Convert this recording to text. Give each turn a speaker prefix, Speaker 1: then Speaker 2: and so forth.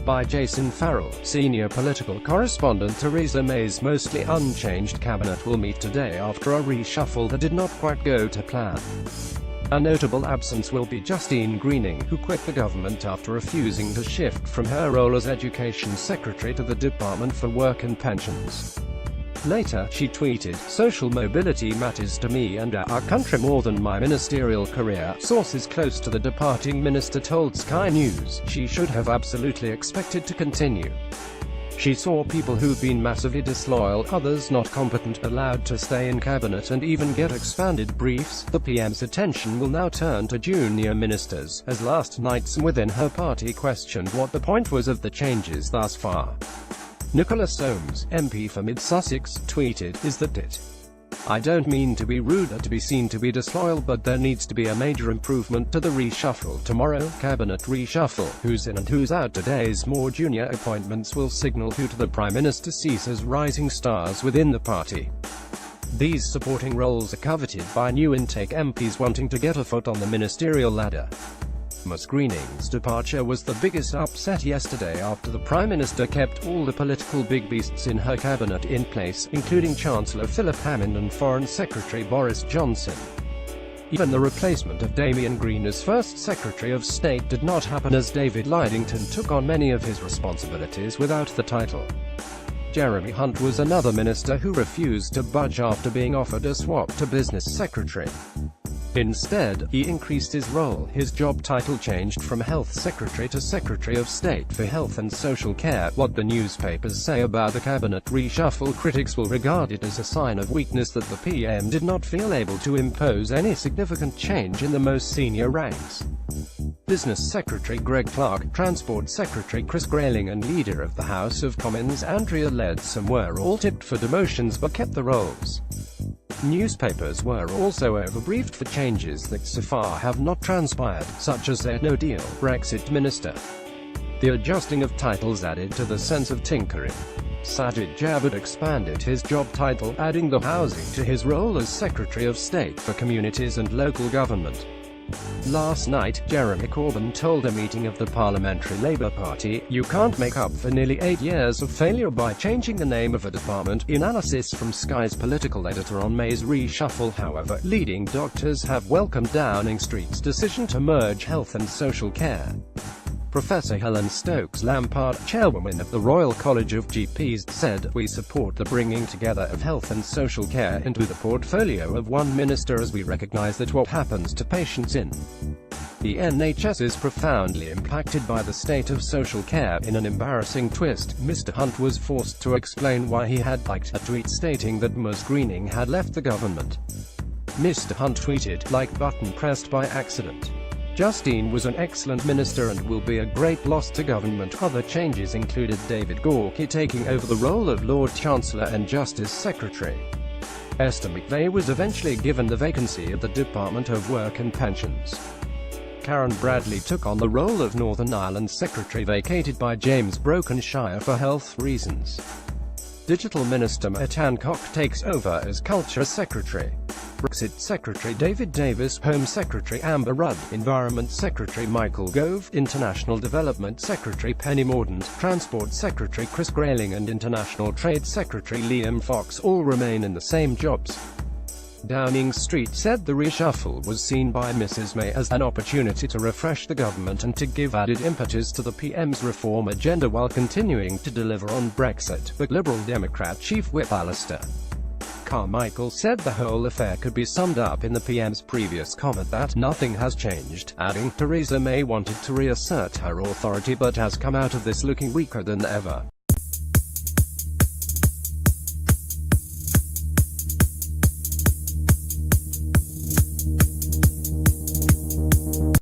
Speaker 1: by Jason Farrell. Senior political correspondent Theresa May's mostly unchanged cabinet will meet today after a reshuffle that did not quite go to plan. A notable absence will be Justine Greening, who quit the government after refusing to shift from her role as Education Secretary to the Department for Work and Pensions. Later, she tweeted, "Social mobility matters to me and our country more than my ministerial career." Sources close to the departing minister told Sky News she should have absolutely expected to continue. She saw people who've been massively disloyal, others not competent, allowed to stay in cabinet and even get expanded briefs. The PM's attention will now turn to junior ministers, as last night some within her party questioned what the point was of the changes thus far. Nicola Soames, MP for Mid-Sussex, tweeted, "Is that it? I don't mean to be rude or to be seen to be disloyal, but there needs to be a major improvement to the reshuffle tomorrow. Cabinet reshuffle. Who's in and who's out. Today's more junior appointments will signal who to the Prime Minister sees as rising stars within the party. These supporting roles are coveted by new intake MPs wanting to get a foot on the ministerial ladder." Ms. Greening's departure was the biggest upset yesterday after the Prime Minister kept all the political big beasts in her cabinet in place, including Chancellor Philip Hammond and Foreign Secretary Boris Johnson. Even the replacement of Damien Green as First Secretary of State did not happen, as David Lidington took on many of his responsibilities without the title. Jeremy Hunt was another minister who refused to budge after being offered a swap to Business Secretary. Instead, he increased his role. His job title changed from Health Secretary to Secretary of State for Health and Social Care. What the newspapers say about the cabinet reshuffle, critics will regard it as a sign of weakness that the PM did not feel able to impose any significant change in the most senior ranks. Business Secretary Greg Clark, Transport Secretary Chris Grayling and Leader of the House of Commons Andrea Leadsom were all tipped for demotions but kept the roles. Newspapers were also overbriefed for changes that so far have not transpired, such as their no-deal Brexit minister. The adjusting of titles added to the sense of tinkering. Sajid Javid expanded his job title, adding the housing to his role as Secretary of State for Communities and Local Government. Last night, Jeremy Corbyn told a meeting of the Parliamentary Labour Party, "You can't make up for nearly 8 years of failure by changing the name of a department." Analysis from Sky's political editor on May's reshuffle. However, leading doctors have welcomed Downing Street's decision to merge health and social care. Professor Helen Stokes-Lampard, chairwoman of the Royal College of GPs, said, "We support the bringing together of health and social care into the portfolio of one minister, as we recognise that what happens to patients in the NHS is profoundly impacted by the state of social care." In an embarrassing twist, Mr. Hunt was forced to explain why he had liked a tweet stating that Ms. Greening had left the government. Mr. Hunt tweeted, "Like button pressed by accident. Justine was an excellent minister and will be a great loss to government." Other changes included David Gorky taking over the role of Lord Chancellor and Justice Secretary. Esther McVey was eventually given the vacancy at the Department of Work and Pensions. Karen Bradley took on the role of Northern Ireland Secretary, vacated by James Brokenshire for health reasons. Digital Minister Matt Hancock takes over as Culture Secretary. Brexit Secretary David Davis, Home Secretary Amber Rudd, Environment Secretary Michael Gove, International Development Secretary Penny Mordaunt, Transport Secretary Chris Grayling and International Trade Secretary Liam Fox all remain in the same jobs. Downing Street said the reshuffle was seen by Mrs. May as an opportunity to refresh the government and to give added impetus to the PM's reform agenda while continuing to deliver on Brexit. But Liberal Democrat Chief Whip Alistair Carmichael said the whole affair could be summed up in the PM's previous comment that nothing has changed, adding, "Theresa May wanted to reassert her authority but has come out of this looking weaker than ever."